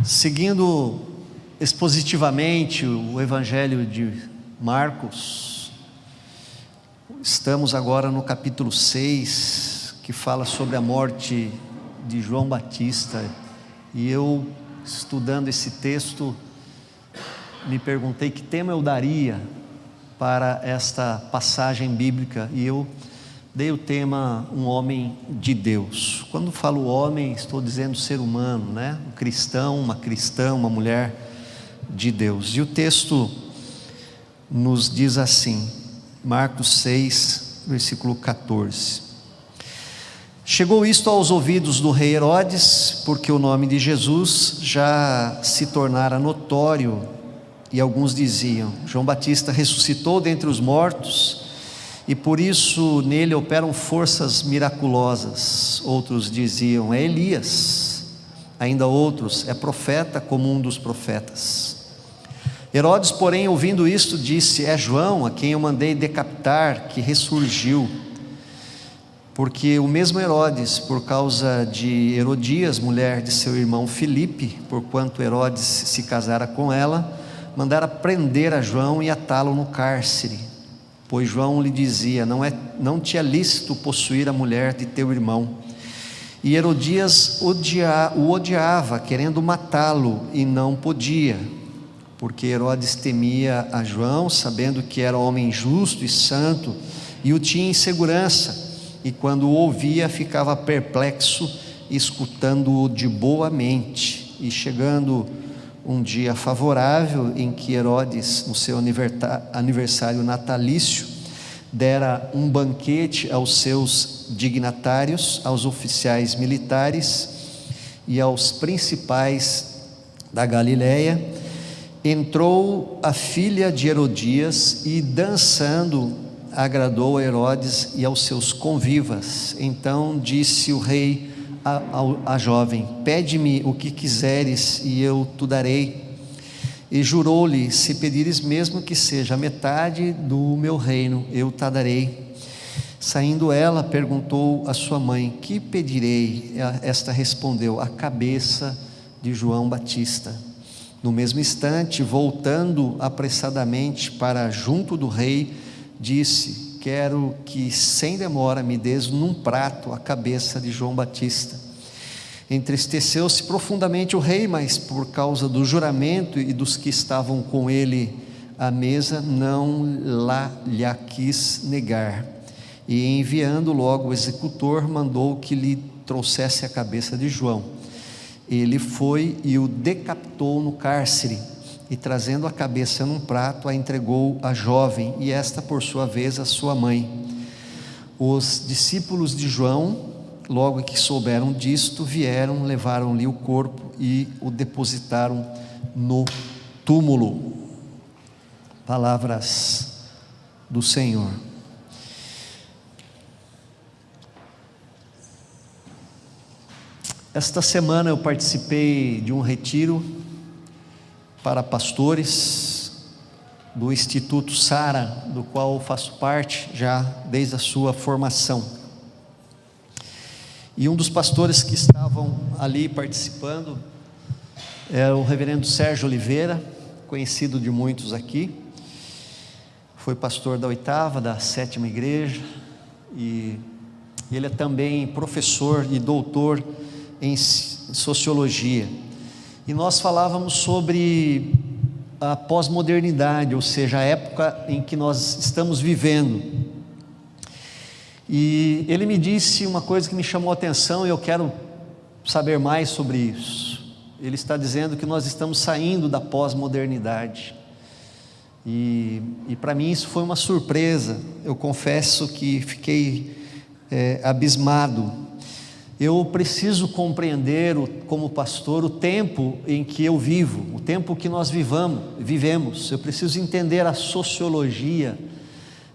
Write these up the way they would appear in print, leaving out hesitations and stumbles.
Seguindo expositivamente o Evangelho de Marcos, estamos agora no capítulo 6, que fala sobre a morte de João Batista. E eu, estudando esse texto, me perguntei que tema eu daria para esta passagem bíblica, e eu dei o tema um homem de Deus. Quando falo homem, estou dizendo ser humano, né? Um cristão, uma cristã, uma mulher de Deus. E o texto nos diz assim, Marcos 6, versículo 14: Chegou isto aos ouvidos do rei Herodes, porque o nome de Jesus já se tornara notório, e alguns diziam: João Batista ressuscitou dentre os mortos, e por isso nele operam forças miraculosas. Outros diziam: é Elias. Ainda outros: é profeta, como um dos profetas. Herodes, porém, ouvindo isto, disse: é João, a quem eu mandei decapitar, que ressurgiu. Porque o mesmo Herodes, por causa de Herodias, mulher de seu irmão Filipe, porquanto Herodes se casara com ela, mandara prender a João e atá-lo no cárcere. Pois João lhe dizia: não te é lícito possuir a mulher de teu irmão. E Herodias o odiava, querendo matá-lo, e não podia, porque Herodes temia a João, sabendo que era homem justo e santo, e o tinha em segurança, e quando o ouvia ficava perplexo, escutando-o de boa mente. E chegando um dia favorável, em que Herodes, no seu aniversário natalício, dera um banquete aos seus dignatários, aos oficiais militares e aos principais da Galiléia, entrou a filha de Herodias e, dançando, agradou a Herodes e aos seus convivas. Então disse o rei a jovem: pede-me o que quiseres e eu te darei. E jurou-lhe: se pedires mesmo que seja a metade do meu reino, eu te darei. Saindo ela, perguntou a sua mãe: que pedirei? Esta respondeu: a cabeça de João Batista. No mesmo instante, voltando apressadamente para junto do rei, disse: quero que sem demora me des num prato a cabeça de João Batista. Entristeceu-se profundamente o rei, mas por causa do juramento e dos que estavam com ele à mesa, não lhe quis negar. E enviando logo o executor, mandou que lhe trouxesse a cabeça de João. Ele foi e o decapitou no cárcere, e trazendo a cabeça num prato, a entregou à jovem, e esta por sua vez a sua mãe. Os discípulos de João, logo que souberam disto, vieram, levaram-lhe o corpo e o depositaram no túmulo. Palavras do Senhor. Esta semana eu participei de um retiro para pastores do Instituto Sara, do qual eu faço parte já desde a sua formação. E um dos pastores que estavam ali participando era o reverendo Sérgio Oliveira, conhecido de muitos aqui. Foi pastor da 8ª, da 7ª igreja, e ele é também professor e doutor em sociologia. E nós falávamos sobre a pós-modernidade, ou seja, a época em que nós estamos vivendo. E ele me disse uma coisa que me chamou a atenção, e eu quero saber mais sobre isso. Ele está dizendo que nós estamos saindo da pós-modernidade, e para mim isso foi uma surpresa. Eu confesso que fiquei abismado. Eu preciso compreender, como pastor, o tempo em que eu vivo, o tempo que nós vivemos. Eu preciso entender a sociologia,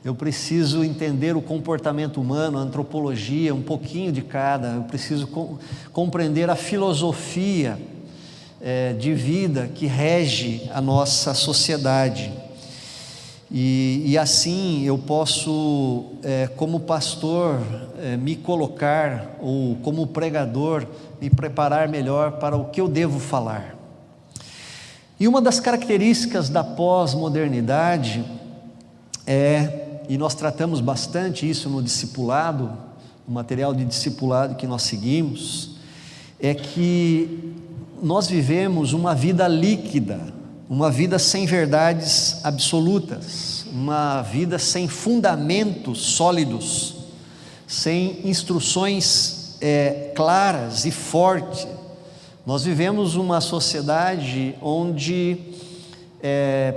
eu preciso entender o comportamento humano, a antropologia, um pouquinho de cada. Eu preciso compreender a filosofia de vida que rege a nossa sociedade. E assim eu posso, como pastor, me colocar, ou como pregador, me preparar melhor para o que eu devo falar. E uma das características da pós-modernidade e nós tratamos bastante isso no discipulado, no material de discipulado que nós seguimos, é que nós vivemos uma vida líquida, uma vida sem verdades absolutas, uma vida sem fundamentos sólidos, sem instruções claras e fortes. Nós vivemos uma sociedade onde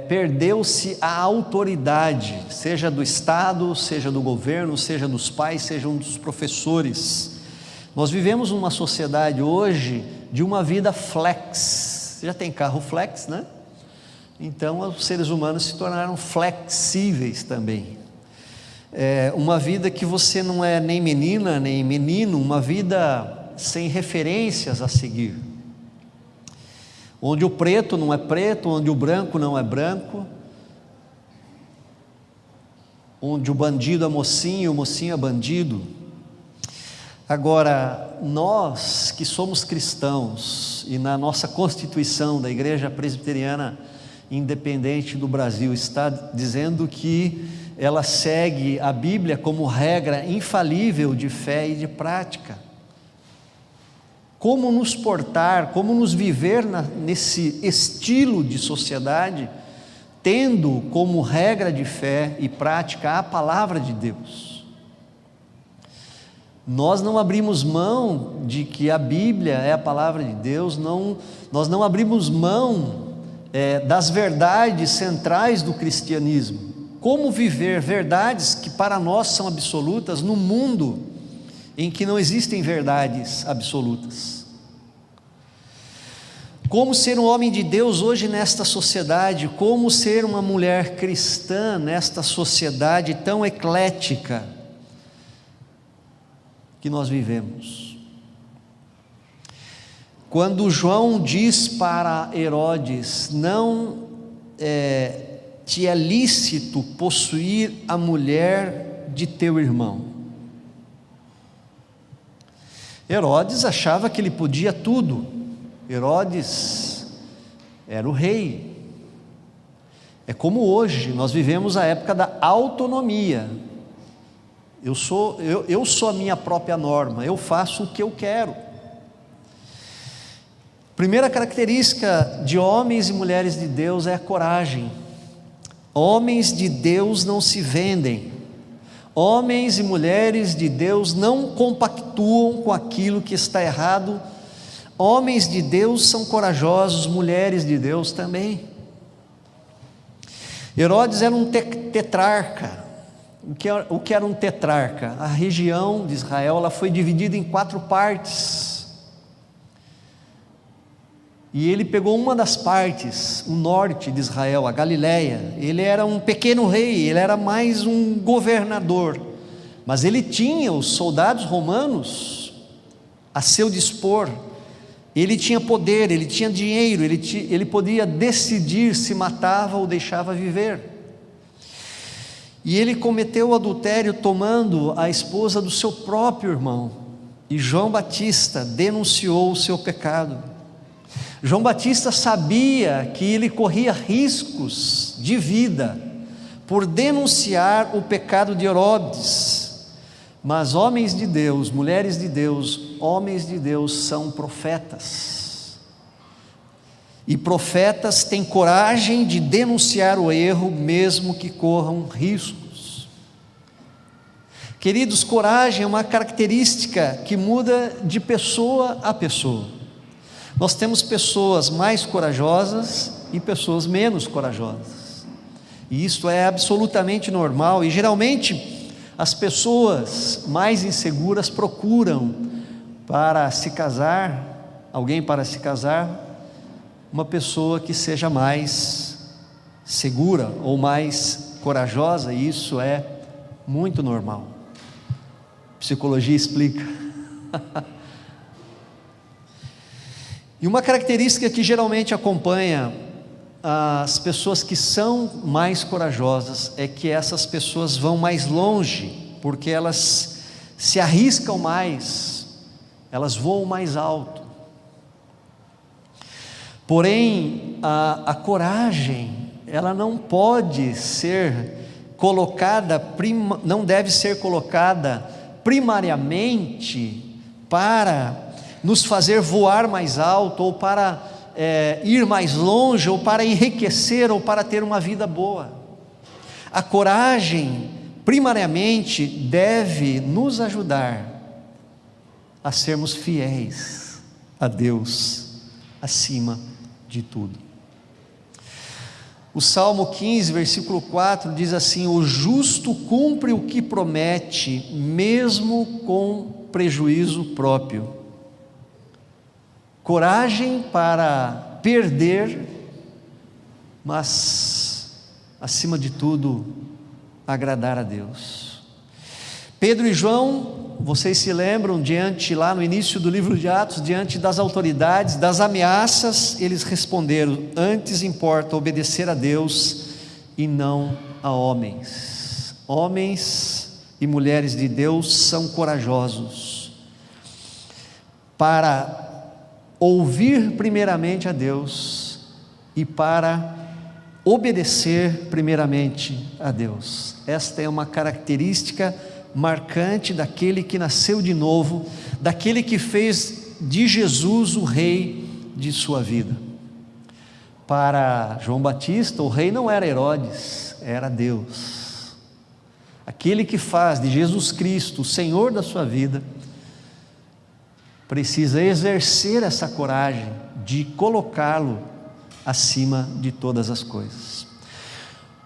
perdeu-se a autoridade, seja do Estado, seja do governo, seja dos pais, sejam dos professores. Nós vivemos uma sociedade hoje de uma vida flex. Já tem carro flex, né? Então os seres humanos se tornaram flexíveis também. Uma vida que você não é nem menina nem menino, uma vida sem referências a seguir, onde o preto não é preto, onde o branco não é branco, onde o bandido é mocinho e o mocinho é bandido. Agora, nós que somos cristãos, e na nossa Constituição da Igreja Presbiteriana Independente do Brasil está dizendo que ela segue a Bíblia como regra infalível de fé e de prática. Como nos portar, como nos viver nesse estilo de sociedade, tendo como regra de fé e prática a palavra de Deus. Nós não abrimos mão de que a Bíblia é a palavra de Deus, nós não abrimos mão das verdades centrais do cristianismo. Como viver verdades que para nós são absolutas no mundo em que não existem verdades absolutas. Como ser um homem de Deus hoje nesta sociedade, como ser uma mulher cristã nesta sociedade tão eclética que nós vivemos. Quando João diz para Herodes: não te é lícito possuir a mulher de teu irmão. Herodes achava que ele podia tudo. Herodes era o rei. É como hoje, nós vivemos a época da autonomia. Eu sou a minha própria norma, eu faço o que eu quero. Primeira característica de homens e mulheres de Deus é a coragem. Homens de Deus não se vendem. Homens e mulheres de Deus não compactuam com aquilo que está errado. Homens de Deus são corajosos, mulheres de Deus também. Herodes era um tetrarca. O que era um tetrarca? A região de Israel ela foi dividida em 4 partes. E ele pegou uma das partes, o norte de Israel, a Galileia. Ele era um pequeno rei, ele era mais um governador. Mas ele tinha os soldados romanos a seu dispor. Ele tinha poder, ele tinha dinheiro, ele podia decidir se matava ou deixava viver. E ele cometeu o adultério tomando a esposa do seu próprio irmão. E João Batista denunciou o seu pecado. João Batista sabia que ele corria riscos de vida por denunciar o pecado de Herodes. Mas homens de Deus, mulheres de Deus, homens de Deus são profetas. E profetas têm coragem de denunciar o erro, mesmo que corram riscos. Queridos, coragem é uma característica que muda de pessoa a pessoa. Nós temos pessoas mais corajosas e pessoas menos corajosas. E isso é absolutamente normal. E geralmente as pessoas mais inseguras procuram para se casar, alguém para se casar, uma pessoa que seja mais segura ou mais corajosa, e isso é muito normal. Psicologia explica. E uma característica que geralmente acompanha as pessoas que são mais corajosas é que essas pessoas vão mais longe, porque elas se arriscam mais, elas voam mais alto. Porém, a coragem, ela não pode ser colocada, não deve ser colocada primariamente para nos fazer voar mais alto, ou para ir mais longe, ou para enriquecer, ou para ter uma vida boa. A coragem, primariamente, deve nos ajudar a sermos fiéis a Deus acima de tudo. O Salmo 15, versículo 4 diz assim: o justo cumpre o que promete, mesmo com prejuízo próprio. Coragem para perder, mas acima de tudo agradar a Deus. Pedro e João, vocês se lembram, lá no início do livro de Atos, diante das autoridades, das ameaças, eles responderam: antes importa obedecer a Deus e não a homens. Homens e mulheres de Deus são corajosos para ouvir primeiramente a Deus e para obedecer primeiramente a Deus. Esta é uma característica marcante daquele que nasceu de novo, daquele que fez de Jesus o rei de sua vida. Para João Batista, o rei não era Herodes, era Deus. Aquele que faz de Jesus Cristo o Senhor da sua vida, precisa exercer essa coragem de colocá-lo acima de todas as coisas.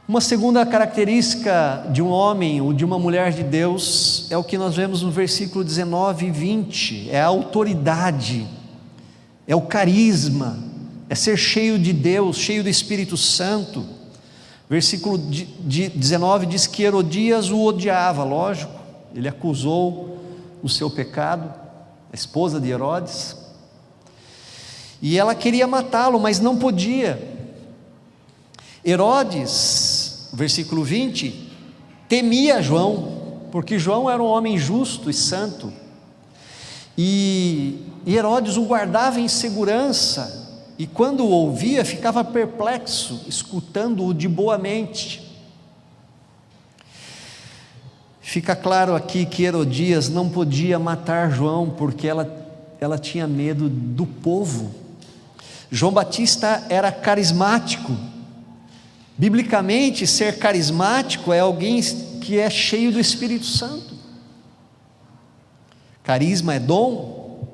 Uma segunda característica de um homem ou de uma mulher de Deus é o que nós vemos no versículo 19 e 20, é a autoridade, é o carisma, é ser cheio de Deus, cheio do Espírito Santo. Versículo 19 diz que Herodias o odiava, lógico, ele acusou o seu pecado, a esposa de Herodes, e ela queria matá-lo, mas não podia. Herodes, versículo 20, temia João, porque João era um homem justo e santo, e Herodes o guardava em segurança, e quando o ouvia ficava perplexo, escutando-o de boa mente. Fica claro aqui que Herodias não podia matar João, porque ela tinha medo do povo. João Batista era carismático. Biblicamente, ser carismático é alguém que é cheio do Espírito Santo. Carisma é dom.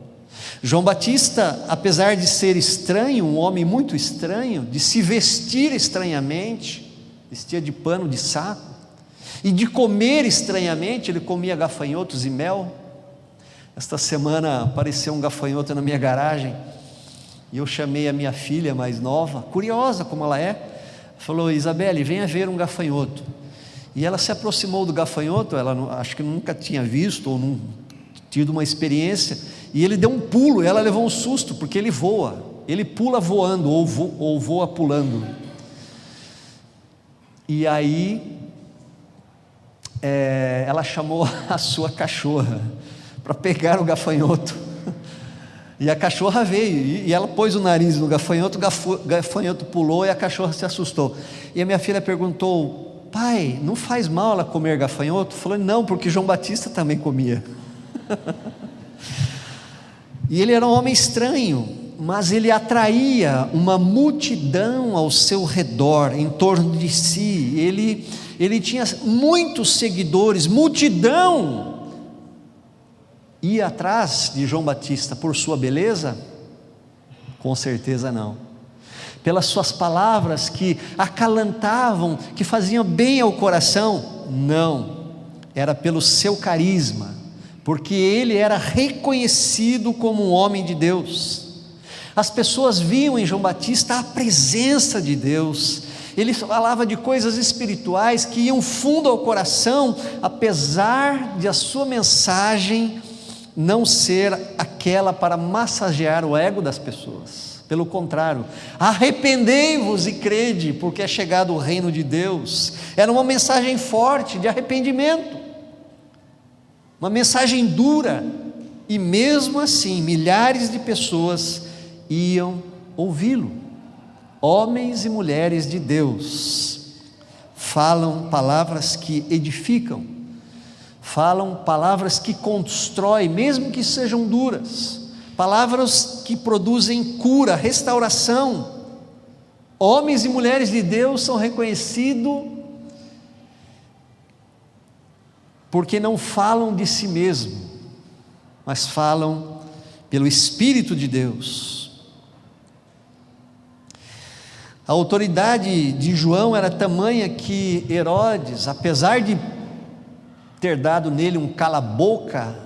João Batista, apesar de ser estranho, um homem muito estranho, de se vestir estranhamente, vestia de pano de saco, e de comer estranhamente, ele comia gafanhotos e mel. Esta semana apareceu um gafanhoto na minha garagem, e eu chamei a minha filha mais nova, curiosa como ela é, falou: Isabelle, venha ver um gafanhoto. E ela se aproximou do gafanhoto, ela acho que nunca tinha visto, ou não tido uma experiência, e ele deu um pulo, ela levou um susto, porque ele voa, ele pula voando, ou voa pulando. E aí, ela chamou a sua cachorra para pegar o gafanhoto, e a cachorra veio, e ela pôs o nariz no gafanhoto, o gafanhoto pulou e a cachorra se assustou. E a minha filha perguntou: pai, não faz mal ela comer gafanhoto? Falou: não, porque João Batista também comia. E ele era um homem estranho, mas ele atraía uma multidão ao seu redor, em torno de si. Ele tinha muitos seguidores, multidão ia atrás de João Batista por sua beleza? Com certeza não. Pelas suas palavras que acalantavam, que faziam bem ao coração? Não. Era pelo seu carisma, porque ele era reconhecido como um homem de Deus. As pessoas viam em João Batista a presença de Deus. Ele falava de coisas espirituais que iam fundo ao coração, apesar de a sua mensagem não ser aquela para massagear o ego das pessoas. Pelo contrário, arrependei-vos e crede, porque é chegado o reino de Deus. Era uma mensagem forte de arrependimento, uma mensagem dura, e mesmo assim milhares de pessoas iam ouvi-lo. Homens e mulheres de Deus falam palavras que edificam, falam palavras que constroem, mesmo que sejam duras, palavras que produzem cura, restauração. Homens e mulheres de Deus são reconhecidos porque não falam de si mesmo, mas falam pelo Espírito de Deus. A autoridade de João era tamanha que Herodes, apesar de ter dado nele um cala-boca,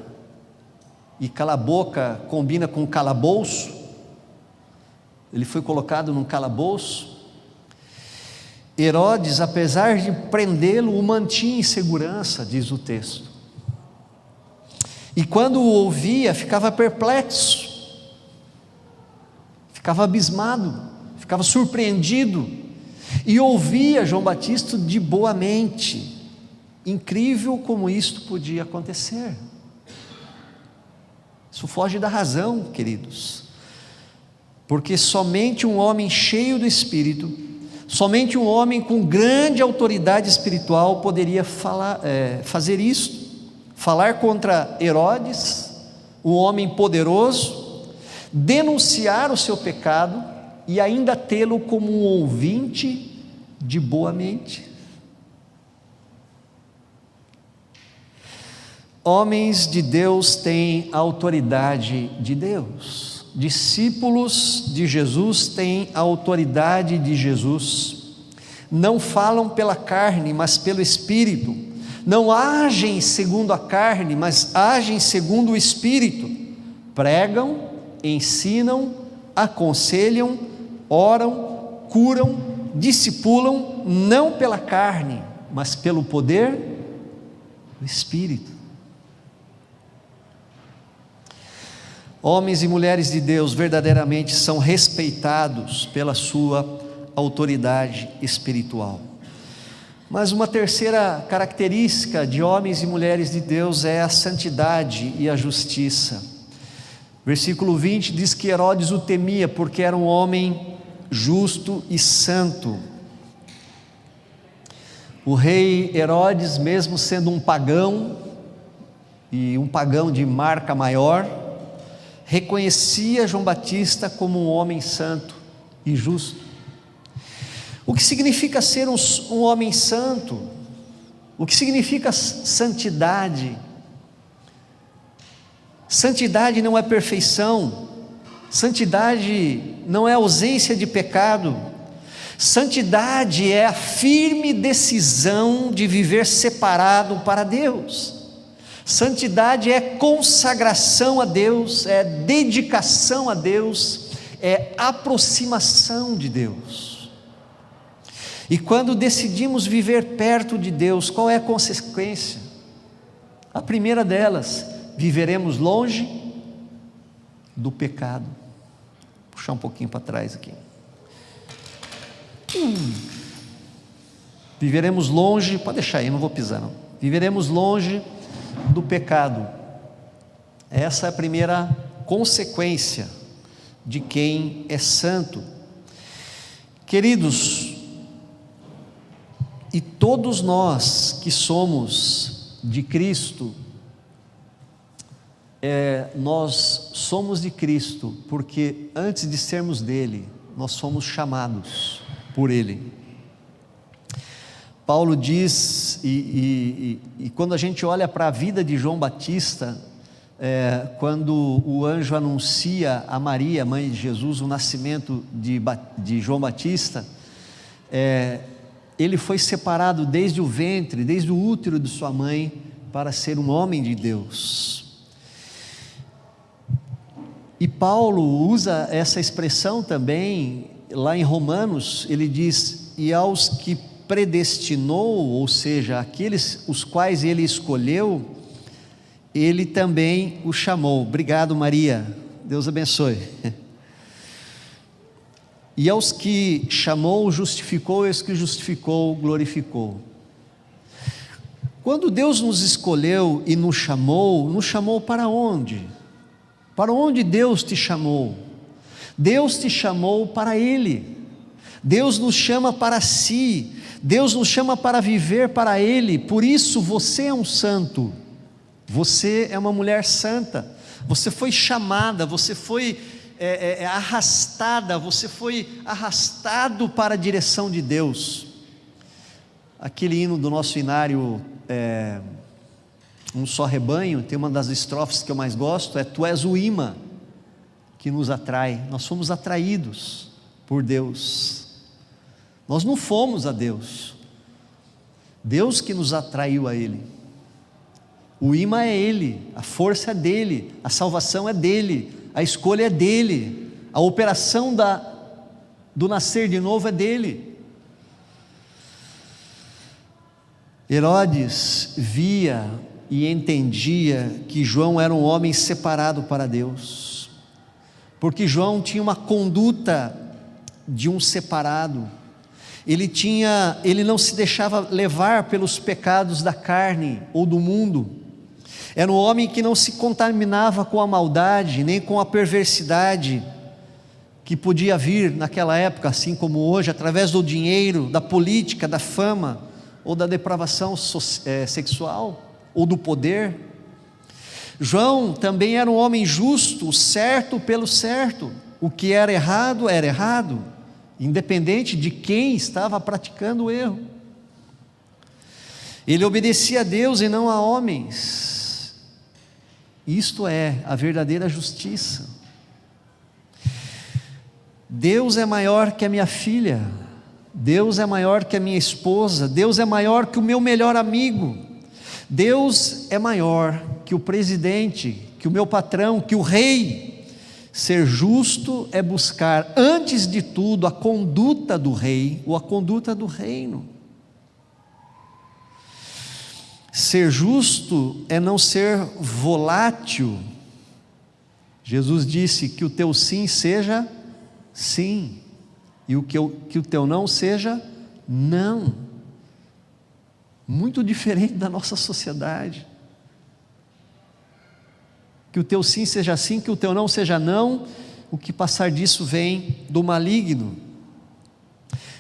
e cala-boca combina com calabouço, ele foi colocado num calabouço. Herodes, apesar de prendê-lo, o mantinha em segurança, diz o texto. E quando o ouvia, ficava perplexo, ficava abismado, ficava surpreendido, e ouvia João Batista de boa mente. Incrível como isto podia acontecer. Isso foge da razão, queridos, porque somente um homem cheio do Espírito, somente um homem com grande autoridade espiritual poderia fazer isto, falar contra Herodes, um homem poderoso, denunciar o seu pecado e ainda tê-lo como um ouvinte de boa mente. Homens de Deus têm a autoridade de Deus. Discípulos de Jesus têm a autoridade de Jesus. Não falam pela carne, mas pelo Espírito. Não agem segundo a carne, mas agem segundo o Espírito. Pregam, ensinam, aconselham, oram, curam, discipulam, não pela carne, mas pelo poder do Espírito. Homens e mulheres de Deus verdadeiramente são respeitados pela sua autoridade espiritual. Mas uma terceira característica de homens e mulheres de Deus é a santidade e a justiça. Versículo 20 diz que Herodes o temia porque era um homem justo e santo. O rei Herodes, mesmo sendo um pagão, e um pagão de marca maior, reconhecia João Batista como um homem santo e justo. O que significa ser um homem santo? O que significa santidade? Santidade não é perfeição, santidade não é ausência de pecado, santidade é a firme decisão de viver separado para Deus. Santidade é consagração a Deus, é dedicação a Deus, é aproximação de Deus. E quando decidimos viver perto de Deus, qual é a consequência? A primeira delas, viveremos longe do pecado. Vou puxar um pouquinho para trás aqui. Viveremos longe, pode deixar aí, não vou pisar não. Viveremos longe do pecado. Essa é a primeira consequência de quem é santo. Queridos, e todos nós que somos de Cristo, nós somos de Cristo porque antes de sermos dele, nós fomos chamados por ele. Paulo diz, e quando a gente olha para a vida de João Batista, quando o anjo anuncia a Maria, mãe de Jesus, o nascimento de João Batista, ele foi separado desde o ventre, desde o útero de sua mãe, para ser um homem de Deus. E Paulo usa essa expressão também, lá em Romanos, ele diz, e aos que predestinou, ou seja, aqueles os quais ele escolheu, ele também o chamou. Obrigado, Maria, Deus abençoe. E aos que chamou, justificou, e aos que justificou, glorificou. Quando Deus nos escolheu e nos chamou para onde? Para onde Deus te chamou? Deus te chamou para Ele, Deus nos chama para si, Deus nos chama para viver para Ele. Por isso você é um santo, você é uma mulher santa, você foi chamada, você foi arrastada, você foi arrastado para a direção de Deus. Aquele hino do nosso inário, Um Só Rebanho, tem uma das estrofes que eu mais gosto, Tu és o imã que nos atrai. Nós fomos atraídos por Deus, nós não fomos a Deus, Deus que nos atraiu a Ele. O imã é Ele, a força é dEle, a salvação é dEle, a escolha é dEle, a operação do nascer de novo é dEle. Herodes via e entendia que João era um homem separado para Deus, porque João tinha uma conduta de um separado. Ele não se deixava levar pelos pecados da carne ou do mundo. Era um homem que não se contaminava com a maldade, nem com a perversidade que podia vir naquela época, assim como hoje, através do dinheiro, da política, da fama, ou da depravação sexual, ou do poder. João também era um homem justo, o certo pelo certo. O que era errado, independente de quem estava praticando o erro. Ele obedecia a Deus e não a homens. Isto é a verdadeira justiça. Deus é maior que a minha filha, Deus é maior que a minha esposa, Deus é maior que o meu melhor amigo, Deus é maior que o presidente, que o meu patrão, que o rei. Ser justo é buscar, antes de tudo, a conduta do rei, ou a conduta do reino. Ser justo é não ser volátil. Jesus disse que o teu sim seja sim, e que o teu não seja não. Muito diferente da nossa sociedade. Que o teu sim seja sim, que o teu não seja não, o que passar disso vem do maligno.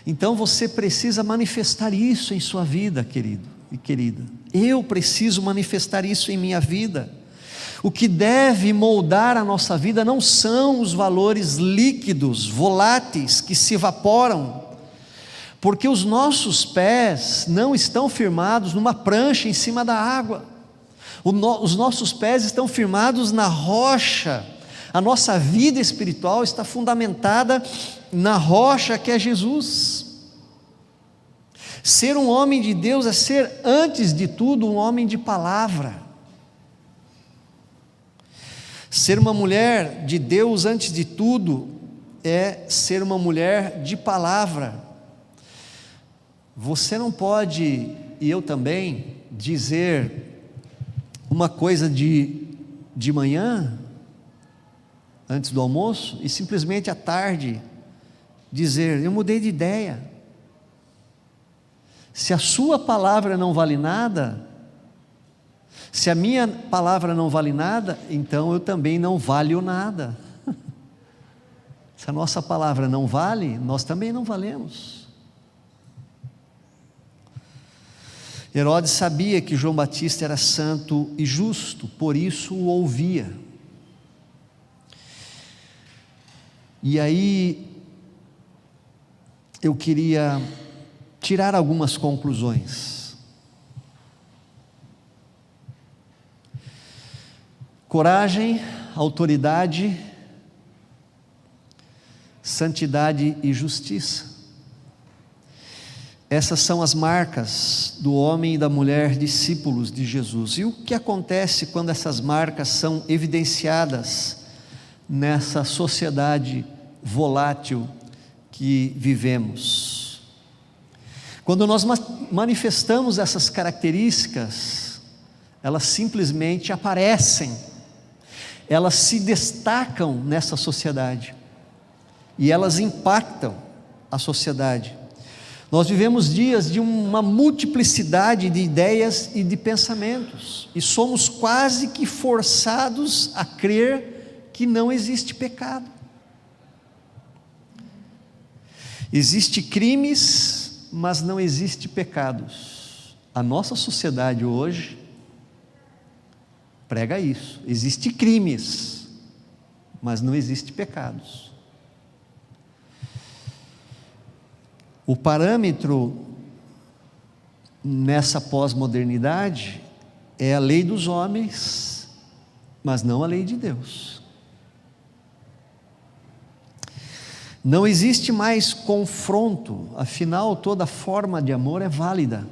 Então você precisa manifestar isso em sua vida, querido e querida. Eu preciso manifestar isso em minha vida. O que deve moldar a nossa vida não são os valores líquidos, voláteis, que se evaporam, porque os nossos pés não estão firmados numa prancha em cima da água. Os nossos pés estão firmados na rocha. A nossa vida espiritual está fundamentada na rocha que é Jesus. Ser um homem de Deus é ser, antes de tudo, um homem de palavra. Ser uma mulher de Deus, antes de tudo, é ser uma mulher de palavra. Você não pode, e eu também, dizer uma coisa de manhã, antes do almoço, e simplesmente à tarde dizer: eu mudei de ideia. Se a sua palavra não vale nada, se a minha palavra não vale nada, então eu também não valho nada. Se a nossa palavra não vale, nós também não valemos. Herodes sabia que João Batista era santo e justo, por isso o ouvia. E aí eu queria tirar algumas conclusões. Coragem, autoridade, santidade e justiça. Essas são as marcas do homem e da mulher discípulos de Jesus. E o que acontece quando essas marcas são evidenciadas nessa sociedade volátil que vivemos? Quando nós manifestamos essas características, elas simplesmente aparecem, elas se destacam nessa sociedade, e elas impactam a sociedade. Nós vivemos dias de uma multiplicidade de ideias e de pensamentos, e somos quase que forçados a crer que não existe pecado. Existe crimes, mas não existe pecados. A nossa sociedade hoje prega isso. Existe crimes, mas não existe pecados. O parâmetro nessa pós-modernidade é a lei dos homens, mas não a lei de Deus. Não existe mais confronto, afinal toda forma de amor é válida.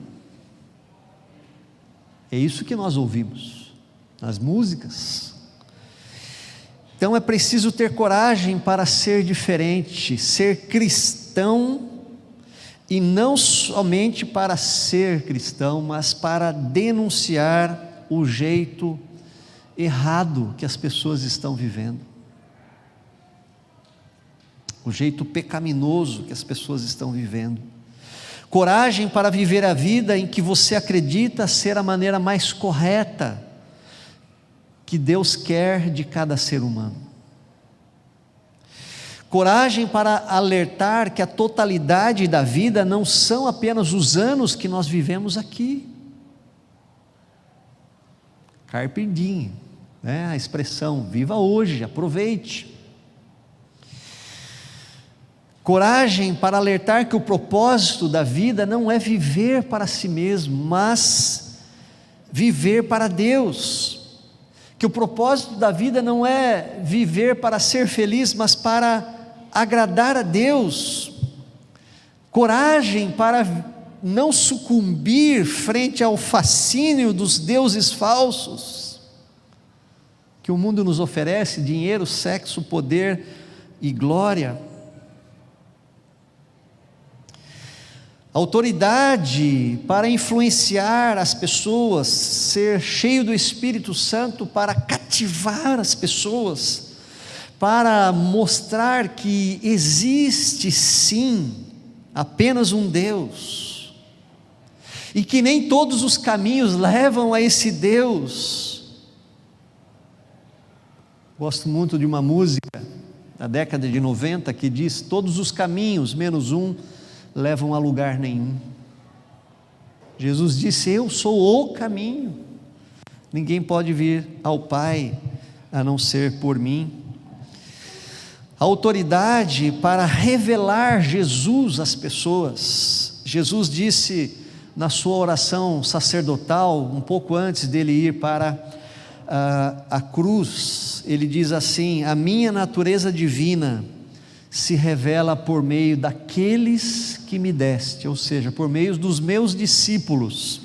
É isso que nós ouvimos nas músicas. Então é preciso ter coragem para ser diferente, ser cristão, e não somente para ser cristão, mas para denunciar o jeito errado que as pessoas estão vivendo, o jeito pecaminoso que as pessoas estão vivendo. Coragem para viver a vida em que você acredita ser a maneira mais correta que Deus quer de cada ser humano. Coragem para alertar que a totalidade da vida não são apenas os anos que nós vivemos aqui. Carpe diem, né? A expressão, viva hoje, aproveite. Coragem para alertar que o propósito da vida não é viver para si mesmo, mas viver para Deus. Que o propósito da vida não é viver para ser feliz, mas para agradar a Deus. Coragem para não sucumbir frente ao fascínio dos deuses falsos que o mundo nos oferece: dinheiro, sexo, poder e glória. Autoridade para influenciar as pessoas, ser cheio do Espírito Santo para cativar as pessoas, para mostrar que existe sim apenas um Deus, e que nem todos os caminhos levam a esse Deus. Gosto muito de uma música da década de 90 que diz: todos os caminhos menos um levam a lugar nenhum. Jesus disse: eu sou o caminho, ninguém pode vir ao Pai a não ser por mim. Autoridade para revelar Jesus às pessoas. Jesus disse na sua oração sacerdotal, um pouco antes dele ir para a cruz, ele diz assim: a minha natureza divina se revela por meio daqueles que me deste, ou seja, por meio dos meus discípulos.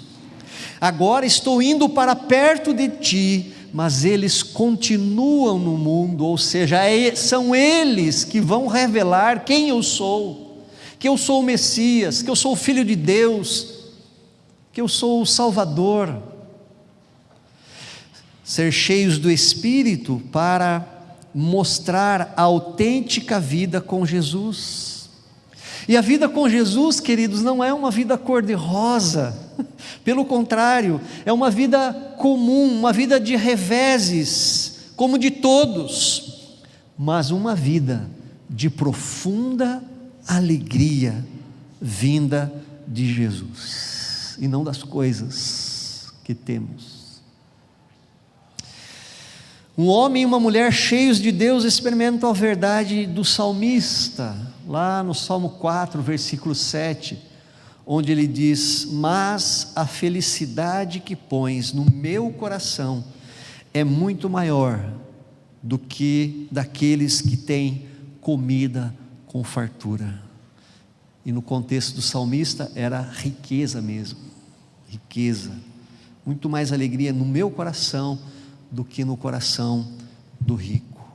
Agora estou indo para perto de ti, mas eles continuam no mundo, ou seja, são eles que vão revelar quem eu sou, que eu sou o Messias, que eu sou o Filho de Deus, que eu sou o Salvador. Ser cheios do Espírito para mostrar a autêntica vida com Jesus. E a vida com Jesus, queridos, não é uma vida cor-de-rosa, pelo contrário, é uma vida comum, uma vida de reveses, como de todos, mas uma vida de profunda alegria vinda de Jesus, e não das coisas que temos. Um homem e uma mulher cheios de Deus experimentam a verdade do salmista, lá no Salmo 4, versículo 7, onde ele diz: mas a felicidade que pões no meu coração é muito maior do que daqueles que têm comida com fartura. E no contexto do salmista era riqueza mesmo, riqueza, muito mais alegria no meu coração do que no coração do rico.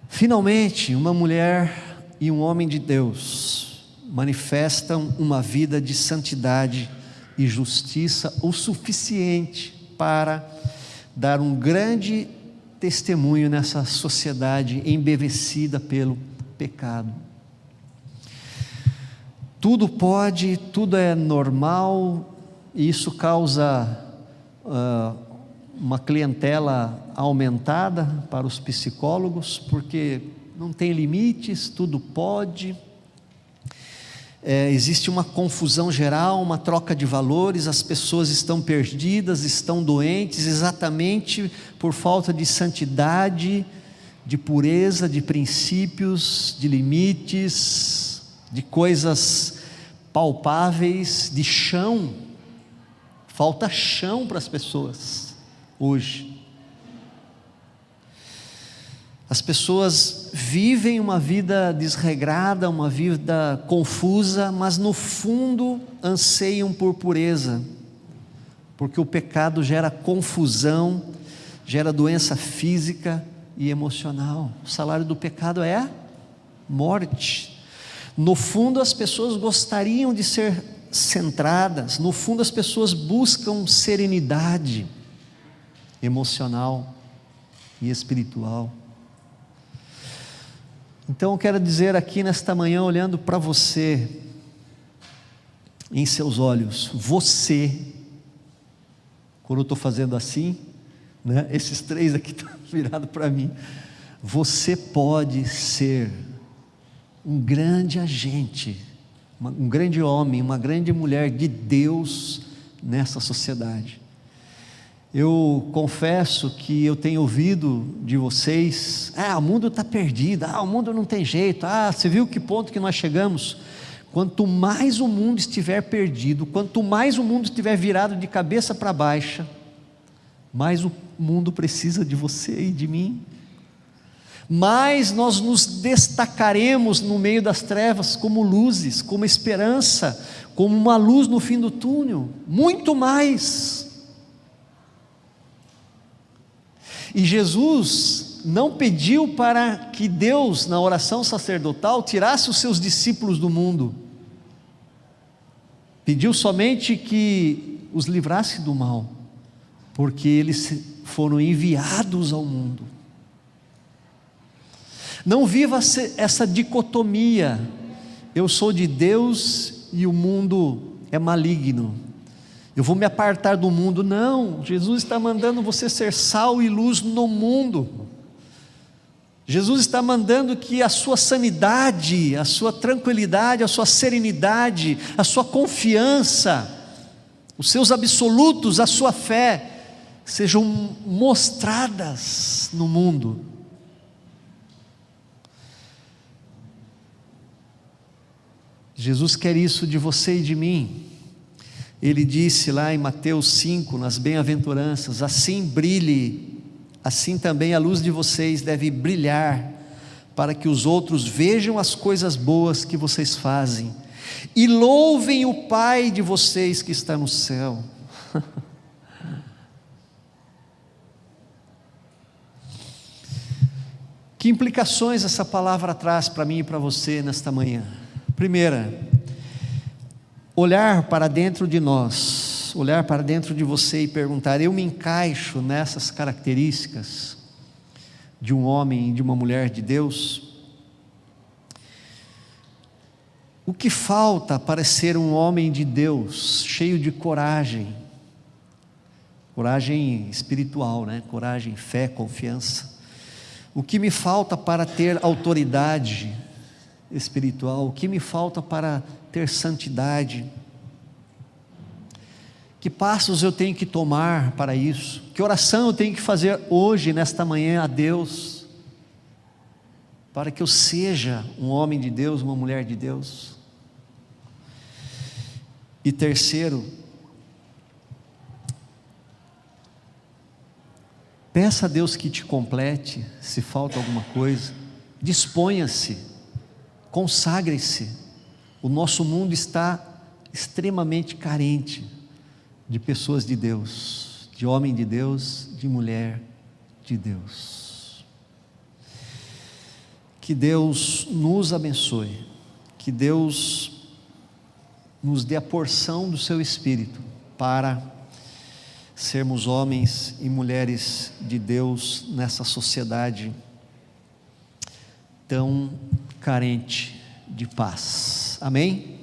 Finalmente, uma mulher e um homem de Deus manifestam uma vida de santidade e justiça o suficiente para dar um grande testemunho nessa sociedade embevecida pelo pecado. Tudo pode, tudo é normal, e isso causa uma clientela aumentada para os psicólogos, porque não tem limites, tudo pode, existe uma confusão geral, uma troca de valores, as pessoas estão perdidas, estão doentes, exatamente por falta de santidade, de pureza, de princípios, de limites, de coisas palpáveis, de chão. Falta chão para as pessoas hoje. As pessoas vivem uma vida desregrada, uma vida confusa, mas no fundo anseiam por pureza, porque o pecado gera confusão, gera doença física e emocional. O salário do pecado é a morte. No fundo, as pessoas gostariam de ser centradas, no fundo, as pessoas buscam serenidade emocional e espiritual. Então eu quero dizer aqui nesta manhã, olhando para você, em seus olhos, você, quando eu estou fazendo assim, né, esses três aqui estão virados para mim, você pode ser um grande agente, um grande homem, uma grande mulher de Deus nessa sociedade. Eu confesso que eu tenho ouvido de vocês, o mundo está perdido, o mundo não tem jeito, você viu que ponto que nós chegamos? Quanto mais o mundo estiver perdido, quanto mais o mundo estiver virado de cabeça para baixo, mais o mundo precisa de você e de mim, mais nós nos destacaremos no meio das trevas como luzes, como esperança, como uma luz no fim do túnel, muito mais. E Jesus não pediu para que Deus, na oração sacerdotal, tirasse os seus discípulos do mundo, pediu somente que os livrasse do mal, porque eles foram enviados ao mundo. Não viva essa dicotomia, eu sou de Deus e o mundo é maligno, eu vou me apartar do mundo. Não, Jesus está mandando você ser sal e luz no mundo. Jesus está mandando que a sua sanidade, a sua tranquilidade, a sua serenidade, a sua confiança, os seus absolutos, a sua fé, sejam mostradas no mundo. Jesus quer isso de você e de mim. Ele disse lá em Mateus 5, nas bem-aventuranças, assim brilhe, assim também a luz de vocês deve brilhar, para que os outros vejam as coisas boas que vocês fazem, e louvem o Pai de vocês que está no céu. Que implicações essa palavra traz para mim e para você nesta manhã? Primeira, olhar para dentro de nós, olhar para dentro de você e perguntar: eu me encaixo nessas características de um homem e de uma mulher de Deus? O que falta para ser um homem de Deus, cheio de coragem, coragem espiritual, né? Coragem, fé, confiança. O que me falta para ter autoridade espiritual? O que me falta para ter santidade? Que passos eu tenho que tomar para isso? Que oração eu tenho que fazer hoje, nesta manhã, a Deus, para que eu seja um homem de Deus, uma mulher de Deus? E terceiro, peça a Deus que te complete, se falta alguma coisa. Disponha-se, consagre-se. O nosso mundo está extremamente carente de pessoas de Deus, de homem de Deus, de mulher de Deus. Que Deus nos abençoe, que Deus nos dê a porção do seu Espírito para sermos homens e mulheres de Deus nessa sociedade tão carente de paz. Amém?